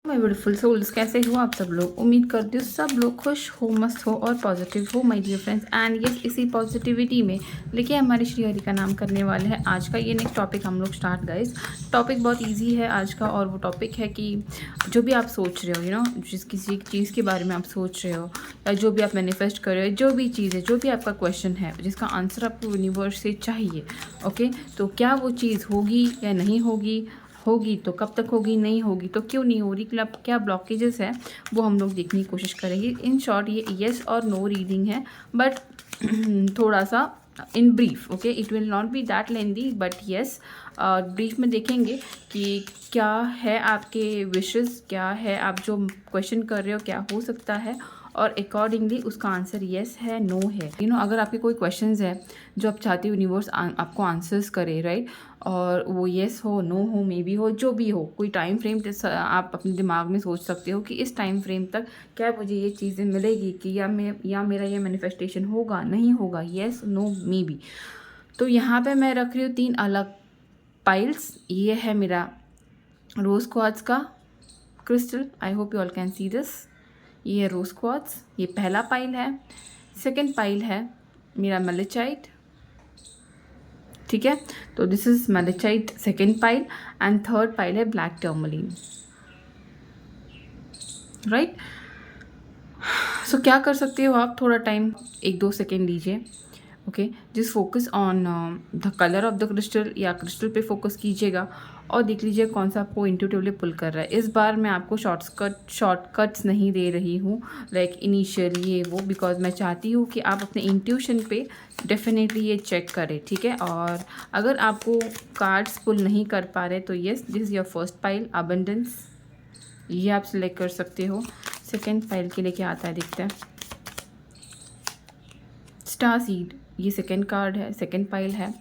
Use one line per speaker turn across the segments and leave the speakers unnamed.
My beautiful souls, कैसे हो आप सब लोग। उम्मीद करती हूँ सब लोग खुश हो, मस्त हो और पॉजिटिव हो my dear friends. And yes, इसी पॉजिटिविटी में लेके हमारे श्री हरि का नाम करने वाले हैं आज का ये नेक्स्ट टॉपिक हम लोग स्टार्ट गाइस। टॉपिक बहुत इजी है आज का, और वो टॉपिक है कि जो भी आप सोच रहे हो, जिस किसी चीज़ के बारे में आप सोच रहे हो या जो भी आप मैनिफेस्ट कर रहे हो, जो भी चीज़ है, जो भी आपका क्वेश्चन है जिसका आंसर आपको यूनिवर्स से चाहिए, ओके, तो क्या वो चीज़ होगी या नहीं होगी, होगी तो कब तक होगी, नहीं होगी तो क्यों नहीं हो रही, क्या ब्लॉकेजेस है, वो हम लोग देखने की कोशिश करेंगे। इन शॉर्ट ये येस और नो रीडिंग है, बट थोड़ा सा in brief, okay, it will not be that lengthy, but yes brief में देखेंगे कि क्या है आपके विशेस, क्या है आप जो क्वेश्चन कर रहे हो, क्या हो सकता है, और अकॉर्डिंगली उसका आंसर येस है, नो है। अगर आपके कोई क्वेश्चंस है जो आप चाहते हो यूनिवर्स आपको आंसर्स करे, राइट, और वो येस हो, नो हो, मे बी हो, जो भी हो, कोई टाइम फ्रेम आप अपने दिमाग में सोच सकते हो कि इस टाइम फ्रेम तक क्या मुझे ये चीज़ें मिलेगी, कि या मेरा ये मैनिफेस्टेशन होगा, नहीं होगा, येस, नो, मे बी। तो यहाँ पे मैं रख रही हूँ 3 अलग पाइल्स। ये है मेरा रोज़ क्वार्ट्ज का crystal, I hope you all can see this. ये है रोज़ क्वार्ट्ज, ये पहला पाइल है। सेकंड पाइल है मेरा मैलेचाइट, ठीक है, तो this is malachite second pile. And third pile है ब्लैक टर्मलिन, राइट। सो क्या कर सकते हो आप, थोड़ा टाइम 1-2 सेकेंड लीजिए, ओके, जिस focus on the colour of the crystal या क्रिस्टल पे फोकस कीजिएगा और देख लीजिए कौन सा आपको इंट्यूटिवली पुल कर रहा है। इस बार मैं आपको शॉर्टकट्स नहीं दे रही हूँ, लाइक इनिशियल ये वो, बिकॉज मैं चाहती हूँ कि आप अपने इंट्यूशन पे डेफिनेटली ये चेक करें, ठीक है। और अगर आपको कार्ड्स पुल नहीं कर पा रहे तो yes, this is your first pile abundance, ये आप सिलेक्ट कर सकते हो। सेकेंड पाइल के लिए क्या आता है देखते हैं, स्टार सीड, ये सेकेंड कार्ड है, सेकेंड पाइल है।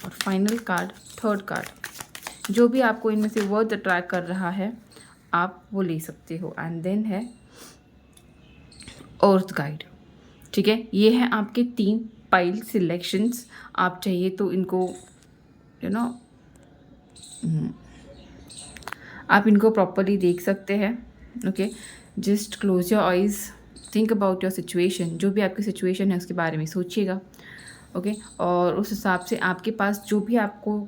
और फाइनल कार्ड, थर्ड कार्ड, जो भी आपको इनमें से वर्ड अट्रैक्ट कर रहा है आप वो ले सकते हो। एंड देन है अर्थ गाइड, ठीक है। ये है आपके 3 पाइल सिलेक्शंस। आप चाहिए तो इनको यू नो आप इनको प्रॉपरली देख सकते हैं, okay. Just close your eyes, think about your situation, जो भी आपकी सिचुएशन है उसके बारे में सोचिएगा, ओके। और उस हिसाब से आपके पास जो भी आपको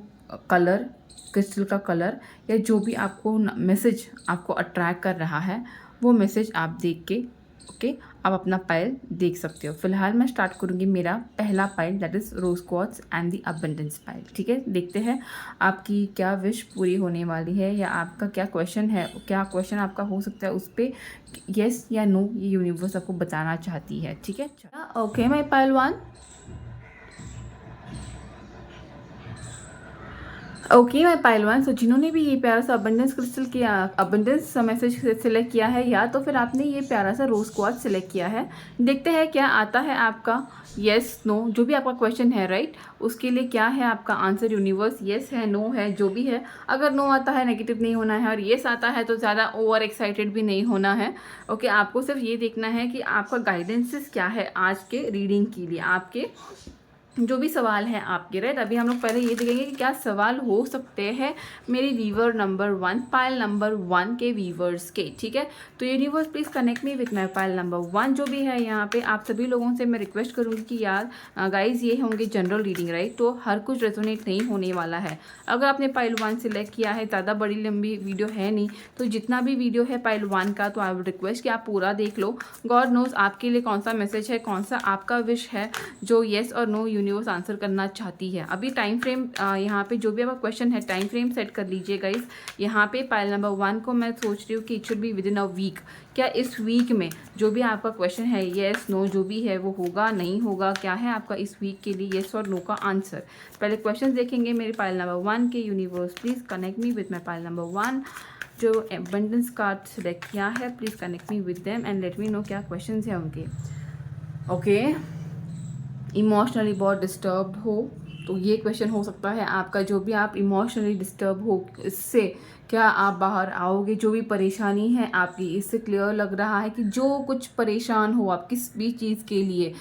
कलर, क्रिस्टल का कलर या जो भी आपको मैसेज आपको अट्रैक्ट कर रहा है वो मैसेज आप देख के, ओके, आप अपना पाइल देख सकते हो। फिलहाल मैं स्टार्ट करूँगी मेरा पहला pile, that is rose quartz and the abundance pile, ठीक है। देखते हैं आपकी क्या विश पूरी होने वाली है, या आपका क्या क्वेश्चन है, क्या क्वेश्चन आपका हो सकता है, उस पर येस या नो ये यूनिवर्स आपको बताना चाहती है, ठीक है। Okay my pile 1, okay my pile 1। सो जिन्होंने भी ये प्यारा सा अबंडेंस क्रिस्टल किया, अबंडेंस मैसेज सिलेक्ट किया है, या तो फिर आपने ये प्यारा सा रोज क्वार्ट्ज सिलेक्ट किया है, देखते हैं क्या आता है आपका येस, नो, जो भी आपका क्वेश्चन है, राइट, उसके लिए क्या है आपका आंसर यूनिवर्स, येस है, नो है, जो भी है। अगर नो आता है नेगेटिव नहीं होना है, और येस आता है तो ज़्यादा ओवर एक्साइटेड भी नहीं होना है, ओके। आपको सिर्फ ये देखना है कि आपका गाइडेंसेस क्या है आज के रीडिंग के लिए, आपके जो भी सवाल हैं आपके, राइट। अभी हम लोग पहले ये देखेंगे कि क्या सवाल हो सकते हैं मेरे वीवर नंबर 1, पाइल नंबर 1 के वीवर्स के, ठीक है। तो universe please connect me with my pile number 1 जो भी है यहाँ पे। आप सभी लोगों से मैं रिक्वेस्ट करूँगी कि यार गाइज ये होंगे जनरल रीडिंग, राइट, तो हर कुछ रेजोनेट नहीं होने वाला है। अगर आपने पाइल 1 सिलेक्ट किया है, ज़्यादा बड़ी लंबी वीडियो है नहीं, तो जितना भी वीडियो है पाइल 1 का, तो आई वुड रिक्वेस्ट कि आप पूरा देख लो। गॉड नोज आपके लिए कौन सा मैसेज है, कौन सा आपका विश है जो येस और नो यूनिवर्स आंसर करना चाहती है। अभी टाइम फ्रेम यहाँ पे जो भी आपका क्वेश्चन है, टाइम फ्रेम सेट कर लीजिए गाइस। यहाँ पे पाइल नंबर 1 को मैं सोच रही हूँ कि it should be within a week. क्या इस वीक में जो भी आपका क्वेश्चन है, येस नो जो भी है, वो होगा, नहीं होगा, क्या है आपका इस वीक के लिए येस और नो का आंसर। पहले क्वेश्चन देखेंगे मेरे पाइल नंबर 1 के। Universe please connect me with my pile number 1 जो एबंडेंस कार्ड सिलेक्ट किया है, please connect me with them and let me know क्या क्वेश्चन है उनके, ओके। इमोशनली बहुत डिस्टर्ब हो तो ये क्वेश्चन हो सकता है आपका। जो भी आप इमोशनली डिस्टर्ब हो, इससे क्या आप बाहर आओगे, जो भी परेशानी है आपकी, इससे क्लियर लग रहा है कि जो कुछ परेशान हो आप किस भी चीज़ के लिए,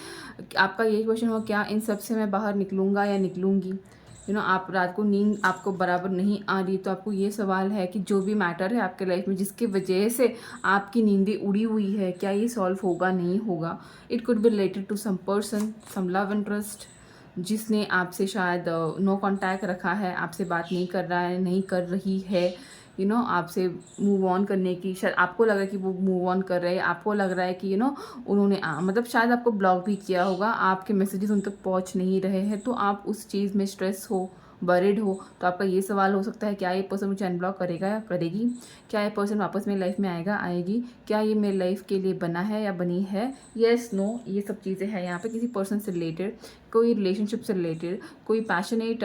आपका ये क्वेश्चन हो, क्या इन सब से मैं बाहर निकलूँगा या निकलूँगी। आप रात को नींद आपको बराबर नहीं आ रही, तो आपको ये सवाल है कि जो भी मैटर है आपके लाइफ में जिसकी वजह से आपकी नींदें उड़ी हुई है, क्या ये सॉल्व होगा, नहीं होगा। It could be related to some person, some love interest, जिसने आपसे शायद नो कांटेक्ट रखा है, आपसे बात नहीं कर रहा है, नहीं कर रही है, आपसे मूव ऑन करने की, शायद आपको लग रहा है कि वो मूव ऑन कर रहे हैं, आपको लग रहा है कि उन्होंने मतलब शायद आपको ब्लॉक भी किया होगा, आपके मैसेजेस उन तक पहुंच नहीं रहे हैं, तो आप उस चीज़ में स्ट्रेस हो, वरिड हो। तो आपका ये सवाल हो सकता है, क्या ये पर्सन मुझे अनब्लॉक करेगा या करेगी, क्या ये पर्सन वापस मेरी लाइफ में आएगा, आएगी, क्या ये मेरी लाइफ के लिए बना है या बनी है, येस नो, ये सब चीज़ें हैं यहाँ पे। किसी पर्सन से रिलेटेड, कोई रिलेशनशिप से रिलेटेड, कोई पैशनेट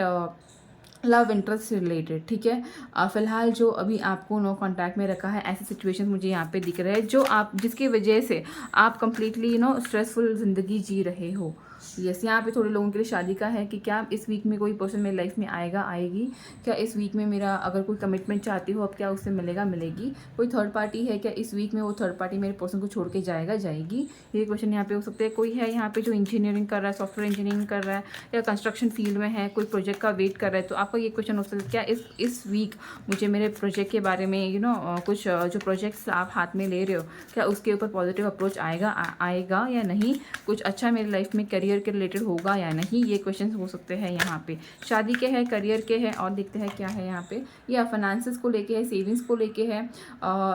लव इंटरेस्ट से रिलेटेड, ठीक है। फ़िलहाल जो अभी आपको नो कांटेक्ट में रखा है, ऐसे सिचुएशन मुझे यहाँ पे दिख रहे हैं जो आप, जिसकी वजह से आप कंप्लीटली स्ट्रेसफुल ज़िंदगी जी रहे हो। यस, यहाँ पे थोड़े लोगों के लिए शादी का है कि क्या इस वीक में कोई पर्सन मेरी लाइफ में आएगा, आएगी, क्या इस वीक में मेरा अगर कोई कमिटमेंट चाहती हो, अब क्या उससे मिलेगा, मिलेगी। कोई थर्ड पार्टी है, क्या इस वीक में वो थर्ड पार्टी मेरे पर्सन को छोड़ के जाएगा, जाएगी। ये क्वेश्चन यहाँ पे हो सकते हैं। कोई है यहाँ पे जो इंजीनियरिंग कर रहा है, सॉफ्टवेयर इंजीनियरिंग कर रहा है या कंस्ट्रक्शन फील्ड में है, कोई प्रोजेक्ट का वेट कर रहा है, तो आपका ये क्वेश्चन हो सकता है, क्या इस वीक मुझे मेरे प्रोजेक्ट के बारे में कुछ जो प्रोजेक्ट्स आप हाथ में ले रहे हो, क्या उसके ऊपर पॉजिटिव अप्रोच आएगा या नहीं, कुछ अच्छा मेरी लाइफ में करियर के रिलेटेड होगा या नहीं, ये क्वेश्चन हो सकते हैं यहाँ पे। शादी के हैं, करियर के हैं, और देखते हैं क्या है यहाँ पे। या फाइनेंसेस को लेके है, सेविंग्स को लेके है,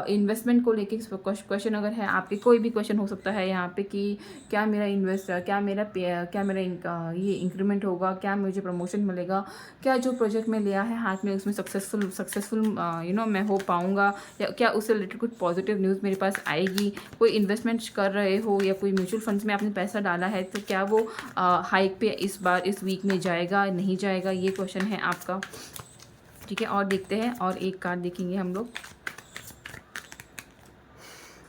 इन्वेस्टमेंट को लेके क्वेश्चन अगर है आपके, कोई भी क्वेश्चन हो सकता है यहाँ पे कि क्या मेरा ये इंक्रीमेंट होगा, क्या मुझे प्रमोशन मिलेगा, क्या जो प्रोजेक्ट में लिया है हाथ में उसमें सक्सेसफुल मैं हो पाऊँगा, या क्या उससे रिलेटेड कुछ पॉजिटिव न्यूज़ मेरे पास आएगी। कोई इन्वेस्टमेंट कर रहे हो या कोई म्यूचुअल फंड्स में आपने पैसा डाला है, तो क्या वो हाइक पे इस बार इस वीक में जाएगा, नहीं जाएगा, ये क्वेश्चन है आपका, ठीक है। और देखते हैं, और एक कार्ड देखेंगे हम लोग,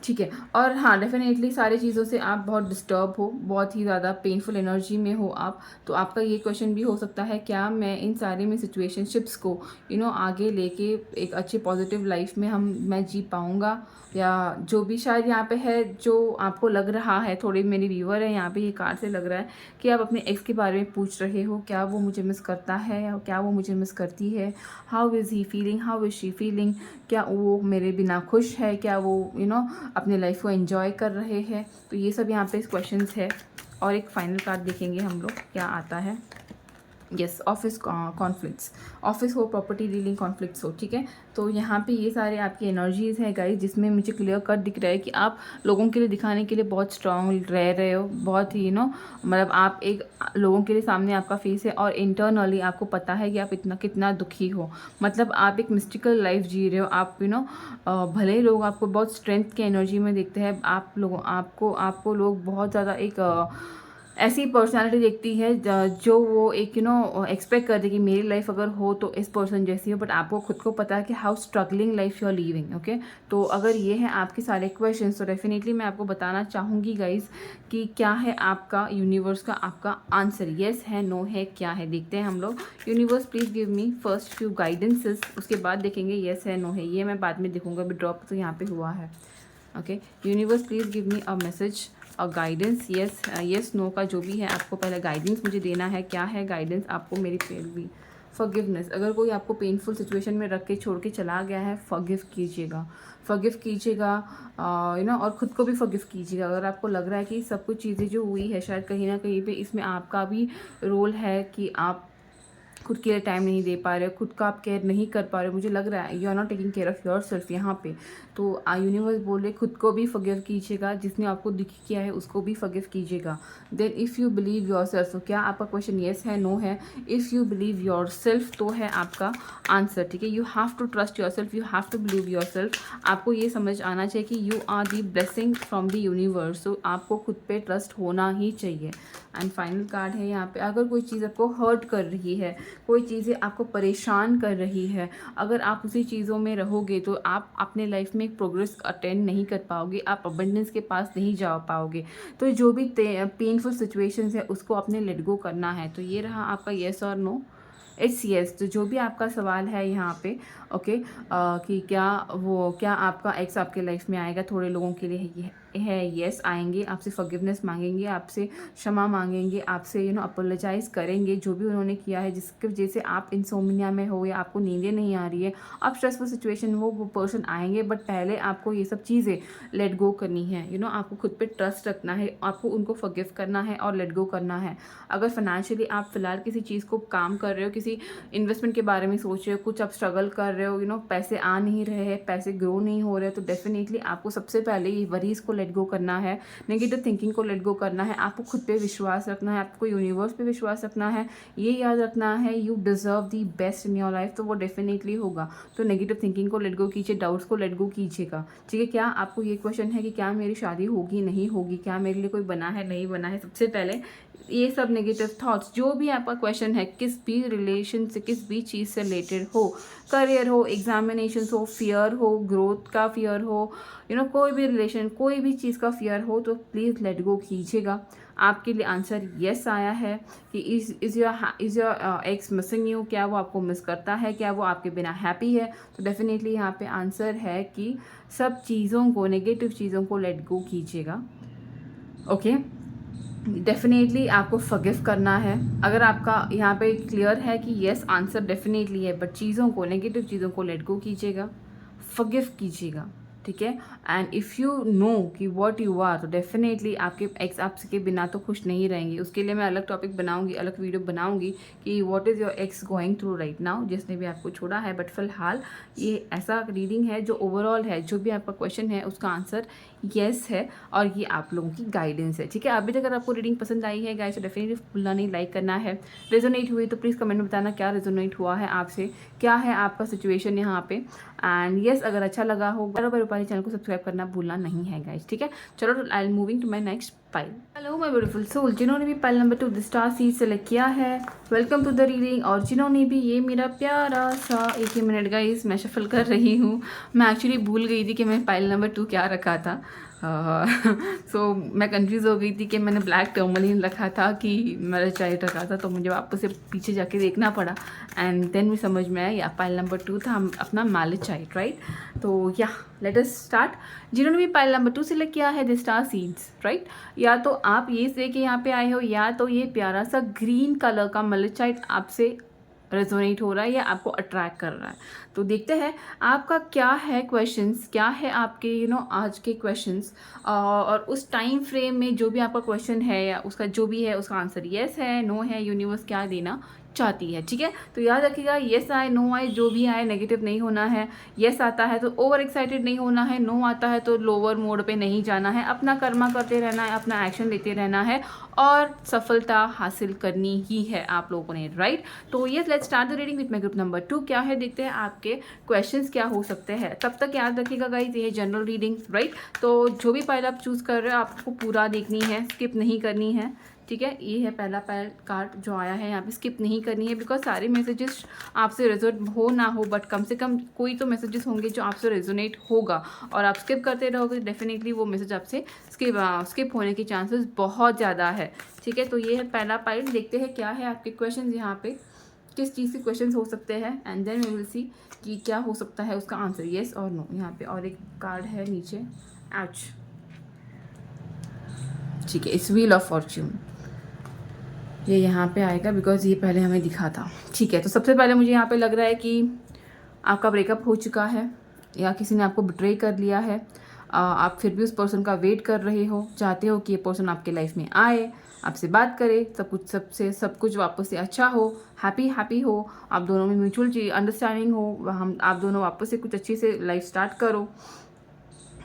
ठीक है। और हाँ, डेफिनेटली सारी चीज़ों से आप बहुत डिस्टर्ब हो, बहुत ही ज़्यादा पेनफुल एनर्जी में हो आप, तो आपका ये क्वेश्चन भी हो सकता है, क्या मैं इन सारे में सिचुएशनशिप्स को आगे लेके एक अच्छे पॉजिटिव लाइफ में मैं जी पाऊँगा, या जो भी शायद यहाँ पे है, जो आपको लग रहा है, थोड़े मेरे व्यूअर है यहाँ पे, ये कार्ड से लग रहा है कि आप अपने एक्स के बारे में पूछ रहे हो, क्या वो मुझे मिस करता है या क्या वो मुझे मिस करती है, how is he feeling, how is she feeling, क्या वो मेरे बिना खुश है, क्या वो अपने लाइफ को एंजॉय कर रहे हैं। तो ये सब यहाँ पे क्वेश्चंस है। और एक फाइनल कार्ड देखेंगे हम लोग, क्या आता है। यस, ऑफिस कॉन्फ्लिक्ट्स, ऑफिस हो, प्रॉपर्टी डीलिंग कॉन्फ्लिक्ट्स हो, ठीक है। तो यहाँ पे ये सारे आपकी एनर्जीज़ हैं गाइस, जिसमें मुझे क्लियर कट दिख रहा है कि आप लोगों के लिए दिखाने के लिए बहुत स्ट्रांग रह रहे हो, बहुत ही मतलब आप एक लोगों के लिए सामने आपका फेस है, और इंटरनली आपको पता है कि आप कितना दुखी हो, मतलब आप एक मिस्टिकल लाइफ जी रहे हो आप, भले ही लोग आपको बहुत स्ट्रेंथ की एनर्जी में देखते हैं, आपको लोग बहुत ज़्यादा एक ऐसी पर्सनालिटी देखती है जो वो एक एक्सपेक्ट करती है कि मेरी लाइफ अगर हो तो इस पर्सन जैसी हो, बट आपको खुद को पता है कि how struggling life you are living, okay. तो अगर ये है आपके सारे क्वेश्चन, तो डेफिनेटली मैं आपको बताना चाहूँगी गाइज कि क्या है आपका यूनिवर्स का आपका आंसर, येस है, नो है, क्या है, देखते हैं हम लोग। Universe please give me first few guidances, उसके बाद देखेंगे येस है, नो है, ये मैं बाद में देखूँगा, अभी ड्रॉप तो यहाँ पे हुआ है, okay. Universe please give me a message, और गाइडेंस, यस नो का जो भी है, आपको पहले गाइडेंस मुझे देना है, क्या है गाइडेंस आपको मेरी भी। फॉरगिवनेस, अगर कोई आपको पेनफुल सिचुएशन में रख के छोड़ के चला गया है, फॉरगिव कीजिएगा, और ख़ुद को भी फॉरगिव कीजिएगा। अगर आपको लग रहा है कि सब कुछ चीज़ें जो हुई है, शायद कहीं ना कहीं पे इसमें आपका भी रोल है कि आप खुद के लिए टाइम नहीं दे पा रहे हो, खुद का आप केयर नहीं कर पा रहे हो, मुझे लग रहा है you are not taking care of yourself यहाँ पे। तो यूनिवर्स बोल रहे खुद को भी फॉरगिव कीजिएगा, जिसने आपको दुखी किया है उसको भी फॉरगिव कीजिएगा। Then if you believe yourself, तो क्या आपका क्वेश्चन येस है, नो है। If you believe yourself तो है आपका आंसर, ठीक है। You have to trust yourself, you have to believe yourself. आपको ये समझ आना चाहिए कि you are the blessing from the universe, तो आपको खुद पे ट्रस्ट होना ही चाहिए। एंड फाइनल कार्ड है यहाँ पे, अगर कोई चीज़ आपको हर्ट कर रही है, कोई चीज़ें आपको परेशान कर रही है, अगर आप उसी चीज़ों में रहोगे तो आप अपने लाइफ में एक प्रोग्रेस अटेंड नहीं कर पाओगे, आप अबंडेंस के पास नहीं जा पाओगे। तो जो भी पेनफुल सिचुएशंस है उसको अपने लेट गो करना है। तो ये रहा आपका येस और नो, इट्स येस। तो जो भी आपका सवाल है यहाँ पे, ओके, कि क्या आपका एक्स आपके लाइफ में आएगा, थोड़े लोगों के लिए ये है येस आएंगे, आपसे फॉरगिवनेस मांगेंगे, आपसे क्षमा मांगेंगे, आपसे अपोलोजाइज़ करेंगे जो भी उन्होंने किया है, जिसकी वजह से आप इंसोम्निया में हो या आपको नींदें नहीं आ रही है, आप स्ट्रेसफुल सिचुएशन हो, वो पर्सन आएंगे। बट पहले आपको ये सब चीज़ें लेट गो करनी है। आपको खुद पे ट्रस्ट रखना है, आपको उनको फॉरगिव करना है और लेट गो करना है। अगर फाइनेंशियली आप फिलहाल किसी चीज़ को काम कर रहे हो, किसी इन्वेस्टमेंट के बारे में सोच रहे हो, कुछ आप स्ट्रगल कर रहे हो, पैसे आ नहीं रहे हैं, पैसे ग्रो नहीं हो रहे, तो डेफिनेटली आपको सबसे पहले ये वरीज को लेट गो करना है, नेगेटिव थिंकिंग को लेट गो करना है। आपको खुद पे विश्वास रखना है, आपको यूनिवर्स पे विश्वास रखना है, ये याद रखना है you deserve the best in your life, तो वो डेफिनेटली होगा। तो नेगेटिव थिंकिंग को लेट गो कीजिए, डाउट्स को लेट गो कीजिएगा। ठीक है, क्या आपको ये क्वेश्चन है कि क्या मेरी शादी होगी नहीं होगी, क्या मेरे लिए कोई बना है नहीं बना है, सबसे पहले ये सब नेगेटिव थॉट्स, जो भी आपका क्वेश्चन है, किस भी रिलेशन से, किस भी चीज़ से रिलेटेड हो, करियर हो, एग्जामिनेशन हो, फियर हो, ग्रोथ का फियर हो, कोई भी रिलेशन, कोई भी चीज़ का फियर हो, तो प्लीज़ लेट गो कीजिएगा। आपके लिए आंसर येस आया है कि is your x missing you, क्या वो आपको मिस करता है, क्या वो आपके बिना हैप्पी है। तो डेफिनेटली यहाँ पे आंसर है कि सब चीज़ों को, नेगेटिव चीज़ों को लेट गो कीजिएगा। ओके, डेफिनेटली आपको फॉरगिव करना है। अगर आपका यहाँ पे क्लियर है कि येस आंसर डेफिनेटली है, बट चीज़ों को, नेगेटिव चीज़ों को लेट गो कीजिएगा, फॉरगिव कीजिएगा। ठीक है, एंड इफ़ यू नो कि व्हाट यू आर, तो डेफिनेटली आपके एक्स आपके बिना तो खुश नहीं रहेंगे। उसके लिए मैं अलग टॉपिक बनाऊंगी, अलग वीडियो बनाऊंगी कि what is your x going through right now, जिसने भी आपको छोड़ा है। बट फिलहाल ये ऐसा रीडिंग है जो ओवरऑल है, जो भी आपका क्वेश्चन है उसका आंसर येस है, और ये आप लोगों की गाइडेंस है। ठीक है, अभी तक अगर आपको रीडिंग पसंद आई है गाइस, तो डेफिनेटली भूलना नहीं लाइक करना है। रेजोनेट हुई तो प्लीज़ कमेंट में बताना क्या रेजोनेट हुआ है आपसे, क्या है आपका सिचुएशन यहाँ पे। एंड येस, अगर अच्छा लगा हो बराबर रूपाली चैनल को सब्सक्राइब करना भूलना नहीं है गाइस। ठीक है, चलो I am moving to my next pile. Hello my beautiful soul, जिन्होंने भी pile number 2 the star seed select किया है, वेलकम टू द रीडिंग। और जिन्होंने भी ये मेरा प्यारा सा, एक ही मिनट गाइस मैं शफल कर रही हूँ, मैं एक्चुअली भूल गई थी कि मैं पाइल नंबर 2 क्या रखा था। सो मैं कंफ्यूज हो गई थी कि मैंने ब्लैक टर्मलिन रखा था कि मैलेचाइट रखा था, तो मुझे वापस से पीछे जाके देखना पड़ा एंड देन भी समझ में आया या पाइल नंबर 2 था अपना मैलेचाइट, राइट। तो या लेट अस स्टार्ट। जिन्होंने भी पाइल नंबर 2 सिलेक्ट किया है द स्टार सीड्स, राइट, या तो आप ये से कि यहाँ पे आए हो, या तो ये प्यारा सा ग्रीन कलर का मैलेचाइट आपसे रेजोनेट हो रहा है या आपको अट्रैक्ट कर रहा है। तो देखते हैं आपका क्या है क्वेश्चंस, क्या है आपके आज के क्वेश्चंस, और उस टाइम फ्रेम में जो भी आपका क्वेश्चन है या उसका जो भी है उसका आंसर येस है, नो है, यूनिवर्स क्या देना चाहती है। ठीक है, तो याद रखिएगा येस आए नो आए जो भी आए नेगेटिव नहीं होना है। येस आता है तो ओवर एक्साइटेड नहीं होना है, नो आता है तो लोअर मोड पे नहीं जाना है, अपना कर्मा करते रहना है, अपना एक्शन लेते रहना है और सफलता हासिल करनी ही है आप लोगों ने, राइट। तो yes, let's start the reading with my group number 2। क्या है देखते हैं आपके क्वेश्चंस क्या हो सकते हैं। तब तक याद रखिएगा गाइस, ये जनरल रीडिंग, राइट। तो जो भी फाइल आप चूज़ कर रहे हो आपको पूरा देखनी है, स्किप नहीं करनी है। ठीक है, ये है पहला पैल कार्ड जो आया है, यहाँ पे स्किप नहीं करनी है, बिकॉज सारे मैसेजेस आपसे रेजोनेट हो ना हो, बट कम से कम कोई तो मैसेजेस होंगे जो आपसे रेजोनेट होगा, और आप स्किप करते रहोगे डेफिनेटली वो मैसेज आपसे स्किप होने के चांसेस बहुत ज़्यादा है। ठीक है, तो ये है पहला पैल। देखते हैं क्या है आपके क्वेश्चन, यहाँ पे किस चीज़ के क्वेश्चन हो सकते हैं, and then we will see कि क्या हो सकता है उसका आंसर, येस और नो। यहाँ पे और एक कार्ड है नीचे, एच, ठीक है, इट्स व्हील ऑफ फॉर्च्यून, ये यहाँ पे आएगा बिकॉज ये पहले हमें दिखा था। ठीक है, तो सबसे पहले मुझे यहाँ पे लग रहा है कि आपका ब्रेकअप हो चुका है या किसी ने आपको बिट्रे कर लिया है। आप फिर भी उस पर्सन का वेट कर रहे हो, चाहते हो कि ये पर्सन आपके लाइफ में आए, आपसे बात करे, सब कुछ वापस से अच्छा हो, हैप्पी हो, आप दोनों में म्यूचुअल अंडरस्टैंडिंग हो, आप दोनों वापस से कुछ अच्छी से लाइफ स्टार्ट करो।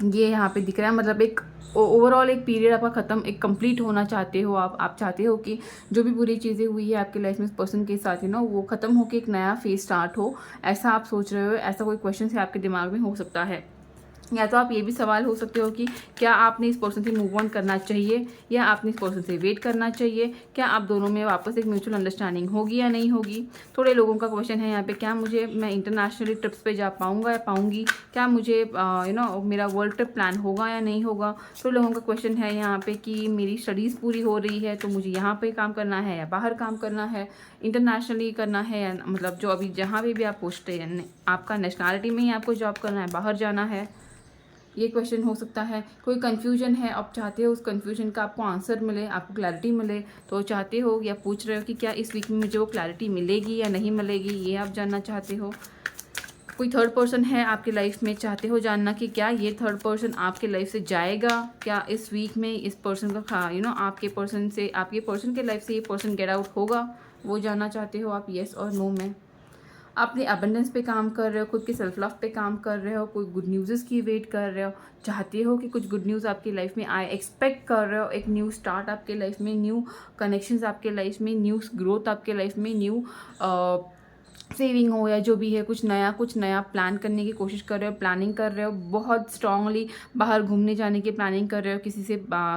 ये यहाँ पे दिख रहा है, मतलब एक ओवरऑल एक पीरियड आपका ख़त्म, एक कंप्लीट होना चाहते हो आप चाहते हो कि जो भी बुरी चीज़ें हुई है आपके लाइफ में इस पर्सन के साथ वो ख़त्म हो के एक नया फेज स्टार्ट हो, ऐसा आप सोच रहे हो। ऐसा कोई क्वेश्चन है आपके दिमाग में हो सकता है, या तो आप ये भी सवाल हो सकते हो कि क्या आपने इस पर्सन से मूव ऑन करना चाहिए या आपने इस पर्सन से वेट करना चाहिए, क्या आप दोनों में वापस एक म्यूचुअल अंडरस्टैंडिंग होगी या नहीं होगी। थोड़े लोगों का क्वेश्चन है यहाँ पे, क्या मैं इंटरनेशनली ट्रिप्स पे जा पाऊँगा या पाऊँगी, क्या मुझे मेरा वर्ल्ड ट्रिप प्लान होगा या नहीं होगा। थोड़े लोगों का क्वेश्चन है यहाँ पे कि मेरी स्टडीज़ पूरी हो रही है तो मुझे यहाँ पर काम करना है या बाहर काम करना है, इंटरनेशनली करना है या मतलब जो अभी जहाँ भी आप पूछते हैं आपका नेशनैलिटी में ही आपको जॉब करना है, बाहर जाना है। ये क्वेश्चन हो सकता है। कोई कन्फ्यूजन है, आप चाहते हो उस कन्फ्यूजन का आपको आंसर मिले, आपको क्लैरिटी मिले, तो चाहते हो या पूछ रहे हो कि क्या इस वीक में मुझे वो क्लैरिटी मिलेगी या नहीं मिलेगी, ये आप जानना चाहते हो। कोई थर्ड पर्सन है आपकी लाइफ में, चाहते हो जानना कि क्या ये थर्ड पर्सन आपके लाइफ से जाएगा, क्या इस वीक में इस पर्सन का आपके पर्सन के लाइफ से ये पर्सन गेट आउट होगा, वो जानना चाहते हो आप, येस और नो में। अपने अबंडेंस पे काम कर रहे हो, खुद के सेल्फ लव पे काम कर रहे हो, कोई गुड न्यूज़ की वेट कर रहे हो, चाहते हो कि कुछ गुड न्यूज़ आपकी लाइफ में आए, एक्सपेक्ट कर रहे हो एक न्यू स्टार्ट आपके लाइफ में, न्यू कनेक्शंस आपके लाइफ में, न्यू ग्रोथ आपके लाइफ में, न्यू सेविंग हो या जो भी है, कुछ नया प्लान करने की कोशिश कर रहे हो, प्लानिंग कर रहे हो, बहुत स्ट्रांगली बाहर घूमने जाने की प्लानिंग कर रहे हो,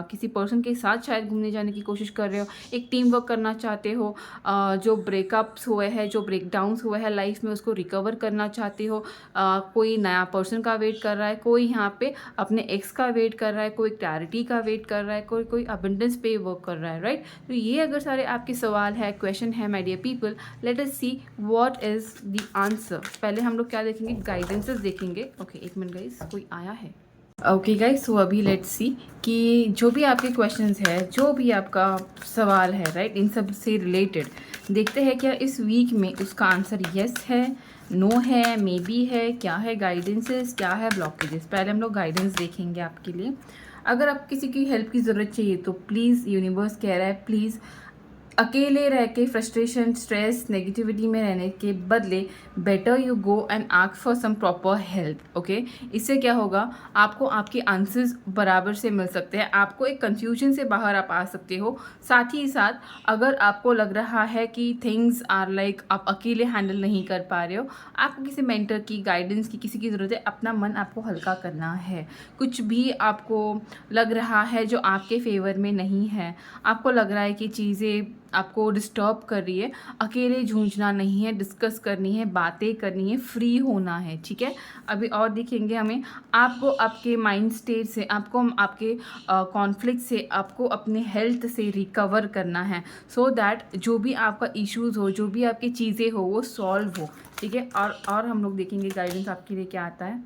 किसी पर्सन के साथ शायद घूमने जाने की कोशिश कर रहे हो, एक टीम वर्क करना चाहते हो, जो ब्रेकअप्स हुए हैं, जो ब्रेकडाउन्स हुए हैं लाइफ में, उसको रिकवर करना चाहते हो, कोई नया पर्सन का वेट कर रहा है, कोई यहाँ पे अपने एक्स का वेट कर रहा है, कोई क्लैरिटी का वेट कर रहा है, कोई अबंडेंस पे वर्क कर रहा है, राइट। तो ये अगर सारे आपके सवाल है, क्वेश्चन है my dear people, let us see what is the answer. पहले हम लोग क्या देखेंगे, गाइडेंसेस देखेंगे। ओके, एक मिनट गाइस, कोई आया है। ओके गाइस, सो अभी लेट्स सी कि जो भी आपके क्वेश्चंस है, जो भी आपका सवाल है, राइट, इन सब से रिलेटेड देखते हैं क्या इस वीक में उसका आंसर येस है, नो है, मे बी है, क्या है गाइडेंसेस, क्या है ब्लॉकेजेस। पहले हम लोग गाइडेंस देखेंगे आपके लिए। अगर आप किसी की हेल्प की ज़रूरत चाहिए तो प्लीज़, यूनिवर्स कह रहा है प्लीज़ अकेले रह के फ्रस्ट्रेशन, स्ट्रेस, नेगेटिविटी में रहने के बदले better you go and ask for some proper help. Okay, इससे क्या होगा, आपको आपके आंसर्स बराबर से मिल सकते हैं, आपको एक कंफ्यूजन से बाहर आप आ सकते हो। साथ ही साथ अगर आपको लग रहा है कि थिंग्स आर लाइक आप अकेले हैंडल नहीं कर पा रहे हो, आपको किसी मेंटर की गाइडेंस की किसी की ज़रूरत है, अपना मन आपको हल्का करना है। कुछ भी आपको लग रहा है जो आपके फेवर में नहीं है, आपको लग रहा है कि चीज़ें आपको डिस्टर्ब कर रही है, अकेले जूझना नहीं है, डिस्कस करनी है, बातें करनी है, फ्री होना है, ठीक है। अभी और देखेंगे हमें, आपको आपके माइंड स्टेट से, आपको आपके कॉन्फ्लिक्ट से, आपको अपने हेल्थ से रिकवर करना है, सो दैट जो भी आपका इश्यूज़ हो, जो भी आपकी चीज़ें हो, वो सॉल्व हो, ठीक है। और हम लोग देखेंगे गाइडेंस आपके लिए क्या आता है।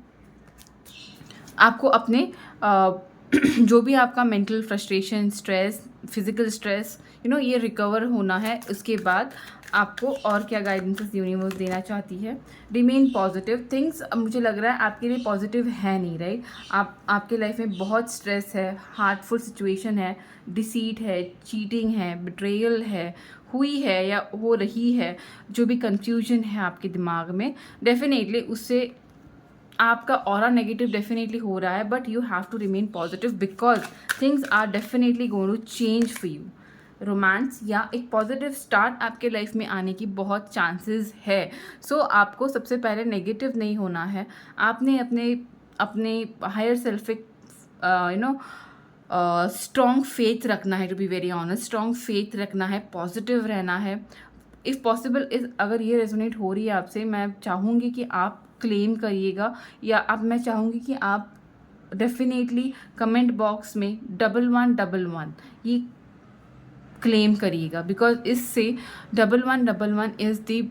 आपको अपने जो भी आपका mental frustration, stress, physical stress, ये रिकवर होना है। उसके बाद आपको और क्या गाइडेंसेस यूनिवर्स देना चाहती है। रिमेन पॉजिटिव थिंग्स, मुझे लग रहा है आपके लिए पॉजिटिव है नहीं, राइट। आपके लाइफ में बहुत स्ट्रेस है, हार्टफुल सिचुएशन है, डिसीट है, चीटिंग है, बिट्रेयल है, हुई है या हो रही है, जो भी कन्फ्यूजन है आपके दिमाग में, डेफिनेटली उससे आपका ऑरा नेगेटिव डेफिनेटली हो रहा है, but you have to remain positive because things are definitely going to change for you. Romance या एक पॉजिटिव स्टार्ट आपके लाइफ में आने की बहुत चांसेस है। सो आपको सबसे पहले नेगेटिव नहीं होना है, आपने अपने अपने हायर सेल्फ स्ट्रॉन्ग फेथ रखना है, to be very honest, strong faith रखना है, पॉजिटिव रहना है। इफ़ पॉसिबल अगर ये रेजोनेट हो रही है आपसे, मैं चाहूँगी कि आप क्लेम करिएगा, या अब मैं चाहूँगी कि आप डेफिनेटली कमेंट बॉक्स में 1111 ये क्लेम करिएगा, बिकॉज इससे 1111 is the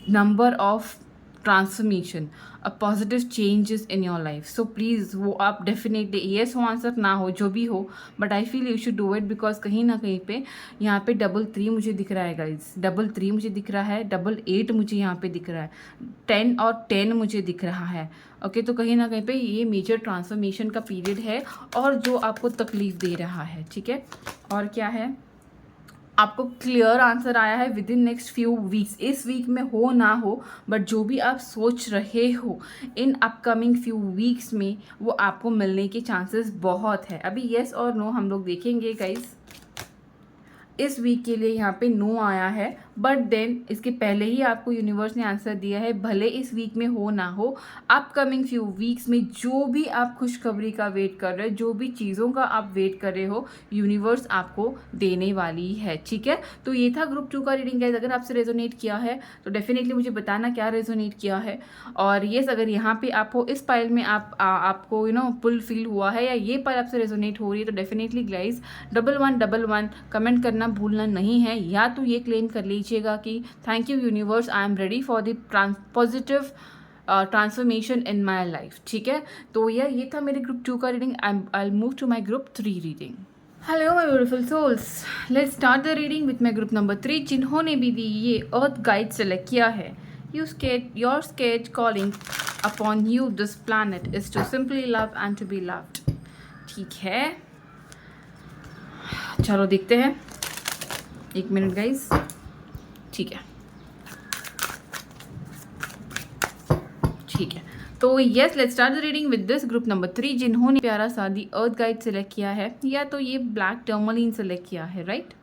number of transformation, a positive changes in your life. So please वो आप डेफिनेटली, येस हो आंसर, ना हो जो भी हो, but I feel you should do it, because कहीं ना कहीं पे यहाँ पे 33 मुझे दिख रहा है गाइज, 33 मुझे दिख रहा है, 88 मुझे यहाँ पे दिख रहा है, 10 और 10 मुझे दिख रहा है। ओके, तो कहीं ना कहीं पे ये मेजर ट्रांसफॉर्मेशन का पीरियड है और जो आपको तकलीफ दे रहा है, ठीक है। और क्या है, आपको क्लियर आंसर आया है with in next few weeks, इस वीक में हो ना हो, बट जो भी आप सोच रहे हो इन अपकमिंग फ्यू वीक्स में वो आपको मिलने के चांसेस बहुत है। अभी येस और नो हम लोग देखेंगे गाइस। इस वीक के लिए यहाँ पे नो आया है, बट देन इसके पहले ही आपको यूनिवर्स ने आंसर दिया है, भले इस वीक में हो ना हो, अपकमिंग फ्यू वीक्स में जो भी आप खुशखबरी का वेट कर रहे हो, जो भी चीज़ों का आप वेट कर रहे हो, यूनिवर्स आपको देने वाली है, ठीक है। तो ये था ग्रुप 2 का रीडिंग गाइस। अगर आपसे रेजोनेट किया है तो डेफिनेटली मुझे बताना क्या रेजोनेट किया है। और येस, अगर यहाँ पे आपको इस पाइल में आपको पुल फील हुआ है या ये पाइल आपसे रेजोनेट हो रही है, तो डेफिनेटली गाइस 1111 कमेंट करना भूलना नहीं है, या तो ये क्लेम कर लीजिएगा कि thank you universe, I am ready for the positive transformation in my life. ठीक है, तो ये था मेरे ग्रुप 2 का reading. I move to my group 3 reading. Hello my beautiful souls, let's start the reading with my group number 3। जिन्होंने भी ये अर्थ गाइड सेलेक्ट किया है, your sacred calling upon you this planet is to simply love and to be loved. ठीक है, चलो देखते हैं। 1 मिनट गाइस। ठीक है, ठीक है, तो yes, let's start the reading with this group number 3। जिन्होंने प्यारा सा दी अर्थ गाइड सेलेक्ट किया है, या तो ये ब्लैक टर्मलिन सेलेक्ट किया है, राइट।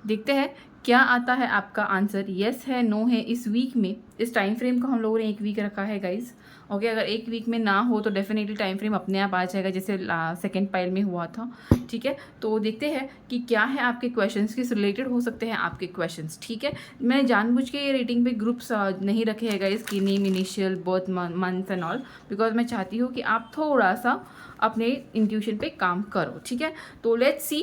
देखते हैं क्या आता है आपका आंसर, येस है, नो है। इस वीक में, इस टाइम फ्रेम को हम लोगों ने 1 वीक रखा है गाइज। ओके, अगर 1 वीक में ना हो तो डेफिनेटली टाइम फ्रेम अपने आप आ जाएगा, जैसे सेकेंड पाइल में हुआ था। ठीक है, तो देखते हैं कि क्या है आपके क्वेश्चंस, किस रिलेटेड हो सकते हैं आपके क्वेश्चंस। ठीक है, मैं जानबूझ के ये रेटिंग पे ग्रुप्स नहीं रखे हैं गाइज की name, initial, birth month and all, because मैं चाहती हूँ कि आप थोड़ा सा अपने इंट्यूशन पे काम करो। ठीक है, तो लेट्स सी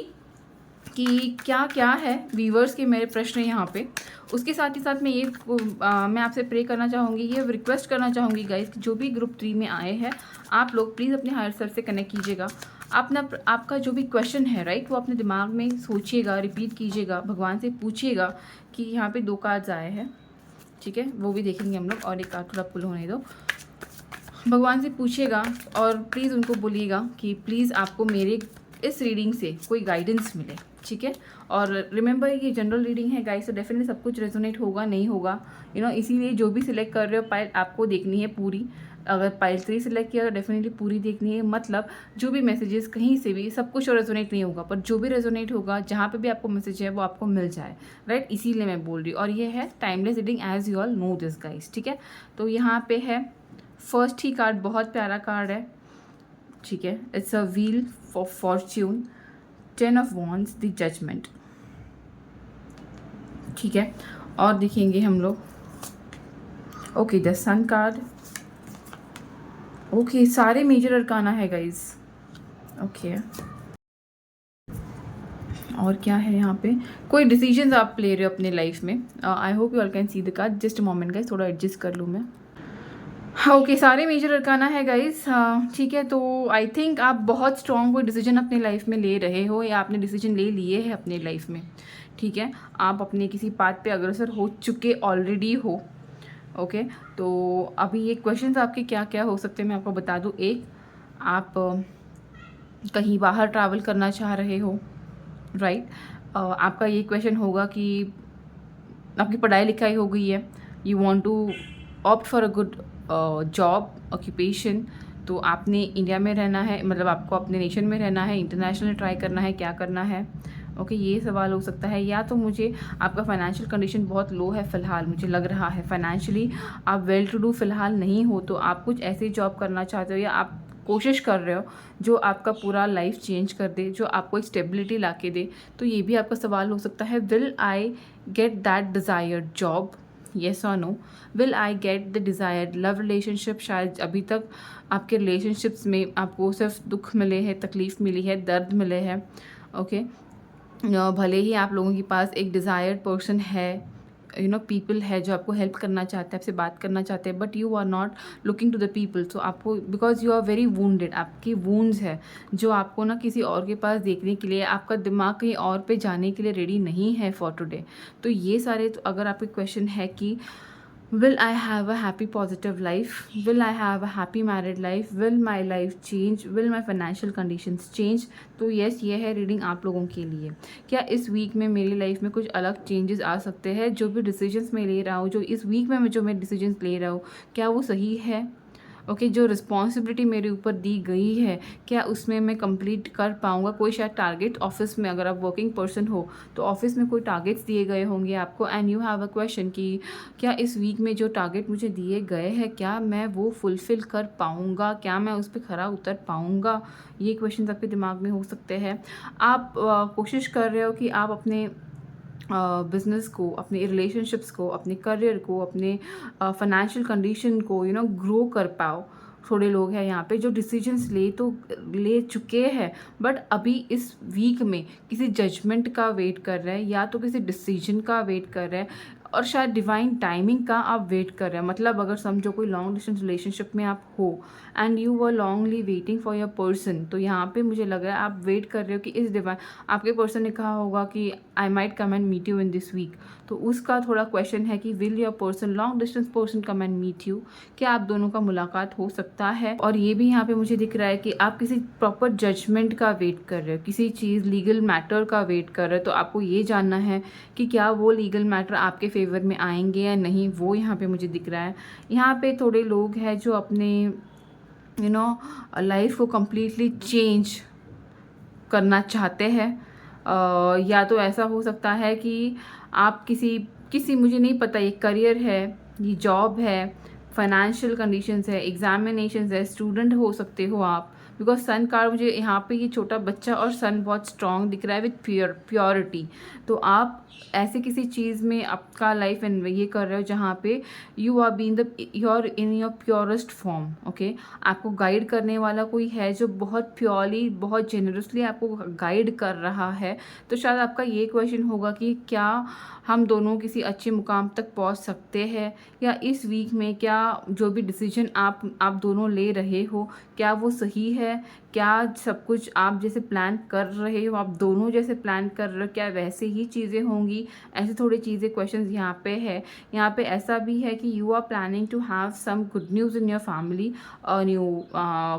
कि क्या क्या है व्यूवर्स के मेरे प्रश्न यहाँ पे। उसके साथ ही साथ मैं मैं आपसे प्रे करना चाहूँगी, ये रिक्वेस्ट करना चाहूँगी गाइस कि जो भी ग्रुप 3 में आए हैं, आप लोग प्लीज़ अपने हायर सेल्फ से कनेक्ट कीजिएगा। आपका जो भी क्वेश्चन है, राइट, वो अपने दिमाग में सोचिएगा, रिपीट कीजिएगा, भगवान से पूछिएगा कि यहाँ पे 2 कार्ड्स आए हैं। ठीक है, वो भी देखेंगे हम लोग, और एक कार्ड थोड़ा पुल होने दो। भगवान से पूछिएगा और प्लीज़ उनको बोलिएगा कि प्लीज़ आपको मेरे इस रीडिंग से कोई गाइडेंस मिले। ठीक है, और रिमेंबर ये जनरल रीडिंग है गाइस, तो डेफिनेटली सब कुछ रेजोनेट होगा नहीं होगा, इसीलिए जो भी सिलेक्ट कर रहे हो पाइल आपको देखनी है पूरी। अगर पाइल 3 सिलेक्ट किया तो डेफिनेटली पूरी देखनी है, मतलब जो भी मैसेजेस कहीं से भी सब कुछ रेजोनेट नहीं होगा, पर जो भी रेजोनेट होगा, जहाँ पे भी आपको मैसेज है वो आपको मिल जाए, राइट। इसीलिए मैं बोल रही हूँ, और ये है timeless reading as you all know this guys. ठीक है, तो यहाँ पे है फर्स्ट ही कार्ड, बहुत प्यारा कार्ड है। ठीक है, it's a wheel for fortune, 10 of wands, the judgement. ठीक है, और देखेंगे हम लोग, okay, the sun card. Okay, सारे मेजर अरकाना है गाइज। ओके, और क्या है यहाँ पे, कोई डिसीजंस आप ले रहे हो अपने लाइफ में। I hope you all can see the card, just a moment guys, थोड़ा एडजस्ट कर लूँ मैं। ओके, सारे मेजर अरकाना है गाइस। ठीक है, तो आई थिंक आप बहुत स्ट्रॉन्ग कोई डिसीजन अपने लाइफ में ले रहे हो, या आपने डिसीजन ले लिए हैं अपने लाइफ में। ठीक है, आप अपने किसी पाथ पे अग्रसर हो चुके ऑलरेडी हो। ओके, तो अभी ये क्वेश्चंस आपके क्या क्या हो सकते हैं मैं आपको बता दूँ। एक, आप कहीं बाहर ट्रैवल करना चाह रहे हो, राइट। आपका ये क्वेश्चन होगा कि आपकी पढ़ाई लिखाई हो गई है, you want to opt for a good job, occupation, तो आपने इंडिया में रहना है, मतलब आपको अपने नेशन में रहना है, इंटरनेशनल ट्राई करना है, क्या करना है। ओके, ये सवाल हो सकता है। या तो मुझे आपका फाइनेंशियल कंडीशन बहुत लो है फ़िलहाल, मुझे लग रहा है फाइनेंशियली आप वेल टू डू फ़िलहाल नहीं हो, तो आप कुछ ऐसी जॉब करना चाहते हो, या आप कोशिश कर रहे हो जो आपका पूरा लाइफ चेंज कर दे, जो आपको एक स्टेबिलिटी ला के दे। तो ये भी आपका सवाल हो सकता है, will I get that desired job, yes और no. Will I get the desired love relationship, शायद अभी तक आपके रिलेशनशिप्स में आपको सिर्फ दुख मिले हैं, तकलीफ़ मिली है, दर्द मिले हैं। ओके, भले ही आप लोगों के पास एक डिज़ायर्ड पर्सन है, पीपल है जो आपको हेल्प करना चाहते हैं, आपसे बात करना चाहते हैं, but you are not looking to the people. So आपको, because you are very wounded, आपकी वूंड्स है जो आपको ना किसी और के पास देखने के लिए, आपका दिमाग कहीं और पे जाने के लिए रेडी नहीं है फॉर टुडे। तो ये सारे, तो अगर आपके क्वेश्चन है कि will I have a happy positive life, will I have a happy married life, will my life change, will my financial conditions change, तो यस, ये है रीडिंग आप लोगों के लिए। क्या इस वीक में मेरी लाइफ में कुछ अलग चेंजेस आ सकते हैं, जो भी डिसीजंस मैं ले रहा हूँ, जो इस वीक में जो मैं डिसीजंस ले रहा हूँ, क्या वो सही है। ओके, जो रिस्पॉन्सिबिलिटी मेरे ऊपर दी गई है, क्या उसमें मैं कंप्लीट कर पाऊँगा। कोई शायद टारगेट ऑफिस में, अगर आप वर्किंग पर्सन हो तो ऑफिस में कोई टारगेट्स दिए गए होंगे आपको, and you have a question कि क्या इस वीक में जो टारगेट मुझे दिए गए हैं, क्या मैं वो फुलफ़िल कर पाऊँगा, क्या मैं उस पर खरा उतर पाऊँगा। ये क्वेश्चन आपके दिमाग में हो सकते हैं। आप कोशिश कर रहे हो कि आप अपने बिज़नेस को, अपने रिलेशनशिप्स को, अपने करियर को, अपने फाइनेंशियल कंडीशन को ग्रो कर पाओ। थोड़े लोग हैं यहाँ पे जो डिसीजंस ले चुके हैं, बट अभी इस वीक में किसी जजमेंट का वेट कर रहे हैं, या तो किसी डिसीजन का वेट कर रहे हैं, और शायद डिवाइन टाइमिंग का आप वेट कर रहे हैं। मतलब अगर समझो कोई लॉन्ग डिस्टेंस रिलेशनशिप में आप हो and you were longly waiting for your person, तो यहाँ पे मुझे लग रहा है आप वेट कर रहे हो कि इस डिवाइन, आपके पर्सन ने कहा होगा कि I might come and meet you in this week, तो उसका थोड़ा क्वेश्चन है कि will your person, long distance person come and meet you, क्या आप दोनों का मुलाकात हो सकता है। और ये भी यहाँ पे मुझे दिख रहा है कि आप किसी प्रॉपर जजमेंट का वेट कर रहे हो, किसी चीज़ लीगल मैटर का वेट कर रहे हो, तो आपको ये जानना है कि क्या वो लीगल मैटर आपके फेवर में आएंगे या नहीं, वो यहाँ पे मुझे दिख रहा है। यहाँ पे थोड़े लोग हैं जो अपने लाइफ को कम्प्लीटली चेंज करना चाहते हैं। या तो ऐसा हो सकता है कि आप किसी मुझे नहीं पता, ये करियर है, ये जॉब है, फाइनेंशियल कंडीशंस है, एग्जामिनेशंस है, स्टूडेंट हो सकते हो आप, बिकॉज सन कार्ड मुझे यहाँ पे ये छोटा बच्चा और सन बहुत स्ट्रॉन्ग दिख रहा है विथ प्योरिटी। तो आप ऐसे किसी चीज़ में आपका लाइफ एंड ये कर रहे हो जहाँ पे you are being your in your purest form. Okay, आपको गाइड करने वाला कोई है जो बहुत प्योरली, बहुत जेनरसली आपको गाइड कर रहा है। तो शायद आपका ये क्वेश्चन होगा कि क्या हम दोनों किसी अच्छे मुकाम तक पहुंच सकते हैं, या इस वीक में क्या जो भी डिसीजन आप दोनों ले रहे हो क्या वो सही है, क्या सब कुछ आप जैसे प्लान कर रहे हो, आप दोनों जैसे प्लान कर रहे हो, क्या वैसे ही चीज़ें होंगी। ऐसे थोड़ी चीज़ें क्वेश्चंस यहाँ पे है। यहाँ पे ऐसा भी है कि you are planning to have some good news in your family, new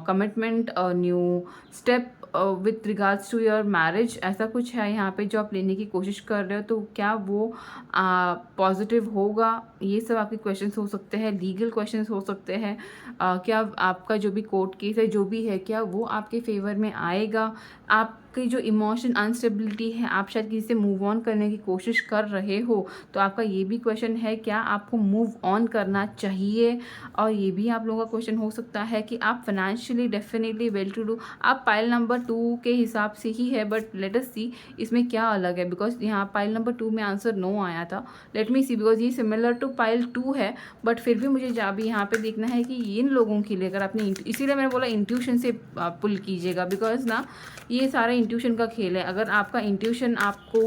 commitment, new step with regards to your marriage, ऐसा कुछ है यहाँ पे जो आप लेने की कोशिश कर रहे हो। तो क्या वो पॉजिटिव होगा, ये सब आपके क्वेश्चंस हो सकते हैं, लीगल क्वेश्चंस हो सकते हैं। क्या आपका जो भी कोर्ट केस है जो भी है, क्या वो आपके फेवर में आएगा। आपकी जो इमोशन अनस्टेबिलिटी है, आप शायद किसी से मूव ऑन करने की कोशिश कर रहे हो, तो आपका ये भी क्वेश्चन है क्या आपको मूव ऑन करना चाहिए। और ये भी आप लोगों का क्वेश्चन हो सकता है कि आप financially definitely well to do, आप पाइल नंबर 2 के हिसाब से ही है, बट लेट अस सी इसमें क्या अलग है, बिकॉज यहाँ पाइल नंबर 2 में आंसर नो आया था। लेट मी सी, बिकॉज ये सिमिलर टू पाइल 2 है, बट फिर भी मुझे अभी यहाँ पे देखना है कि इन लोगों के लिए अगर आपने, इसीलिए मैंने बोला इंट्यूशन से पुल कीजिएगा, बिकॉज ना ये सारा इंट्यूशन का खेल है। अगर आपका इंट्यूशन आपको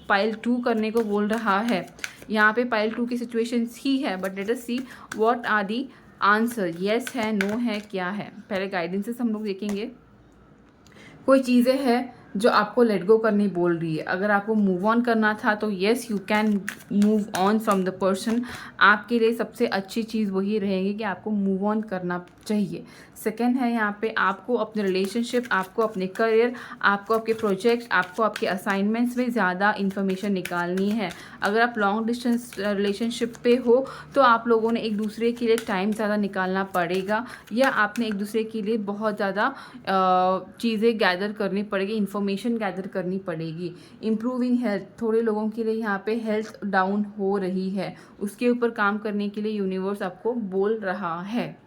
पाइल 2 करने को बोल रहा है, यहाँ पे पाइल 2 की सिचुएशंस ही है, but let us see what are the answer, yes है, नो है, क्या है। पहले गाइडेंसेस हम लोग देखेंगे। कोई चीज़ें हैं जो आपको लेट गो करनी बोल रही है। अगर आपको मूव ऑन करना था तो yes you can move on from the person. आपके लिए सबसे अच्छी चीज़ वही रहेगी कि आपको मूव ऑन करना चाहिए। सेकेंड है यहाँ पे आपको अपने रिलेशनशिप, आपको अपने करियर, आपको आपके प्रोजेक्ट, आपको आपके असाइनमेंट्स में ज़्यादा इन्फॉर्मेशन निकालनी है। अगर आप लॉन्ग डिस्टेंस रिलेशनशिप पे हो तो आप लोगों ने एक दूसरे के लिए टाइम ज़्यादा निकालना पड़ेगा, या आपने एक दूसरे के लिए बहुत ज़्यादा चीज़ें गैदर करनी पड़ेगी, इन्फॉर्मेशन गैदर करनी पड़ेगी। इम्प्रूविंग हेल्थ, थोड़े लोगों के लिए यहाँ पे हेल्थ डाउन हो रही है, उसके ऊपर काम करने के लिए यूनिवर्स आपको बोल रहा है।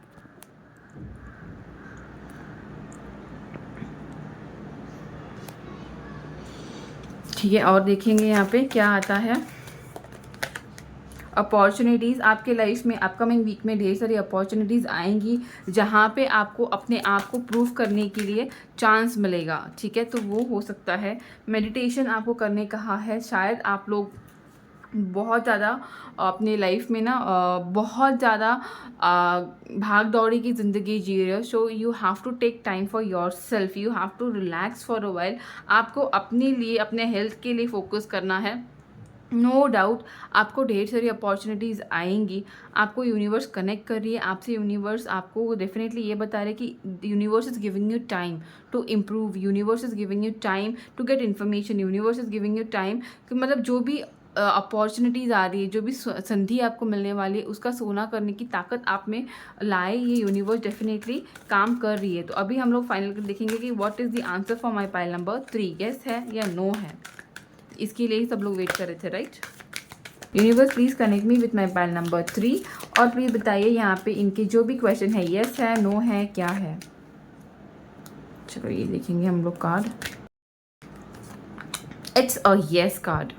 ठीक है, और देखेंगे यहाँ पे क्या आता है। अपॉर्चुनिटीज़ आपके लाइफ में अपकमिंग वीक में ढेर सारी अपॉर्चुनिटीज़ आएंगी जहाँ पे आपको अपने आप को प्रूव करने के लिए चांस मिलेगा। ठीक है, तो वो हो सकता है। मेडिटेशन आपको करने कहा है। शायद आप लोग बहुत ज़्यादा अपने लाइफ में ना बहुत ज़्यादा भाग दौड़ी की ज़िंदगी जी रहे हो। So you have to take time for yourself, you have to relax for a while. आपको अपने लिए, अपने हेल्थ के लिए फोकस करना है। नो डाउट आपको ढेर सारी अपॉर्चुनिटीज़ आएंगी। आपको यूनिवर्स कनेक्ट कर रही है आपसे। यूनिवर्स आपको डेफिनेटली ये बता रहे कि universe is giving you time to improve, universe is giving you time to get information, universe is giving you time कि मतलब जो भी अपॉर्चुनिटीज़ आ रही है, जो भी संधि आपको मिलने वाली है, उसका सोना करने की ताकत आप में लाए, ये यूनिवर्स डेफिनेटली काम कर रही है। तो अभी हम लोग फाइनल देखेंगे कि what is the answer for my pile number 3, yes है या नो है। इसके लिए ही सब लोग वेट कर रहे थे, right. Universe please connect me with my pile number 3 और प्लीज़ बताइए यहाँ पे इनके जो भी क्वेश्चन है, यस है, नो है, क्या है। चलो ये देखेंगे हम लोग card. It's a yes card.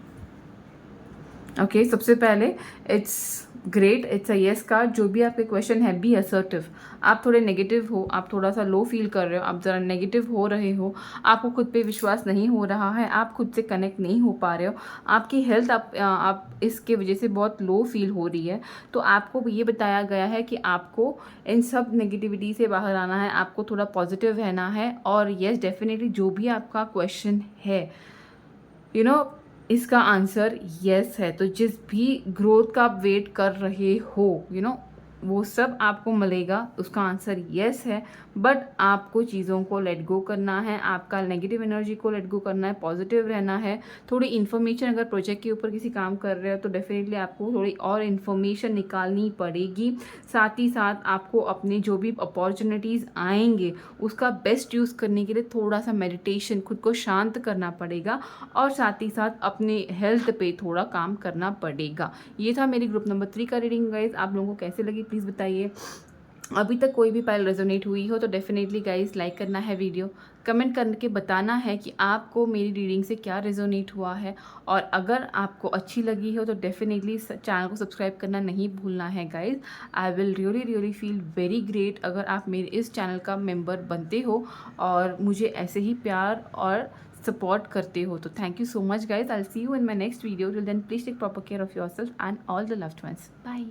Okay, सबसे पहले it's great, it's a yes card. जो भी आपके क्वेश्चन है, बी असर्टिव। आप थोड़े नेगेटिव हो, आप थोड़ा सा लो फील कर रहे हो, आप ज़रा नेगेटिव हो रहे हो, आपको खुद पे विश्वास नहीं हो रहा है, आप खुद से कनेक्ट नहीं हो पा रहे हो, आपकी हेल्थ आप इसके वजह से बहुत लो फील हो रही है। तो आपको ये बताया गया है कि आपको इन सब नेगेटिविटी से बाहर आना है, आपको थोड़ा पॉजिटिव रहना है। और येस, डेफिनेटली जो भी आपका क्वेश्चन है, इसका आंसर यस है। तो जिस भी ग्रोथ का आप वेट कर रहे हो, वो सब आपको मिलेगा, उसका आंसर यस है। बट आपको चीज़ों को लेट गो करना है, आपका नेगेटिव एनर्जी को लेट गो करना है, पॉजिटिव रहना है। थोड़ी इन्फॉर्मेशन, अगर प्रोजेक्ट के ऊपर किसी काम कर रहे हो तो डेफिनेटली आपको थोड़ी और इन्फॉर्मेशन निकालनी पड़ेगी। साथ ही साथ आपको अपने जो भी अपॉर्चुनिटीज़ आएंगे उसका बेस्ट यूज़ करने के लिए थोड़ा सा मेडिटेशन, खुद को शांत करना पड़ेगा। और साथ ही साथ अपने हेल्थ पे थोड़ा काम करना पड़ेगा। ये था मेरी ग्रुप नंबर 3 का रीडिंग गाइज। आप लोगों को कैसे लगी प्लीज़ बताइए। अभी तक कोई भी पाइल रेजोनेट हुई हो तो डेफिनेटली गाइज लाइक करना है वीडियो, कमेंट करके बताना है कि आपको मेरी रीडिंग से क्या रेजोनेट हुआ है। और अगर आपको अच्छी लगी हो तो डेफिनेटली चैनल को सब्सक्राइब करना नहीं भूलना है guys. I will really really feel very great अगर आप मेरे इस चैनल का मेंबर बनते हो और मुझे ऐसे ही प्यार और सपोर्ट करते हो। तो thank you so much guys. I will see you in my next video. Till then please take proper care of yourself and all the loved ones. Bye.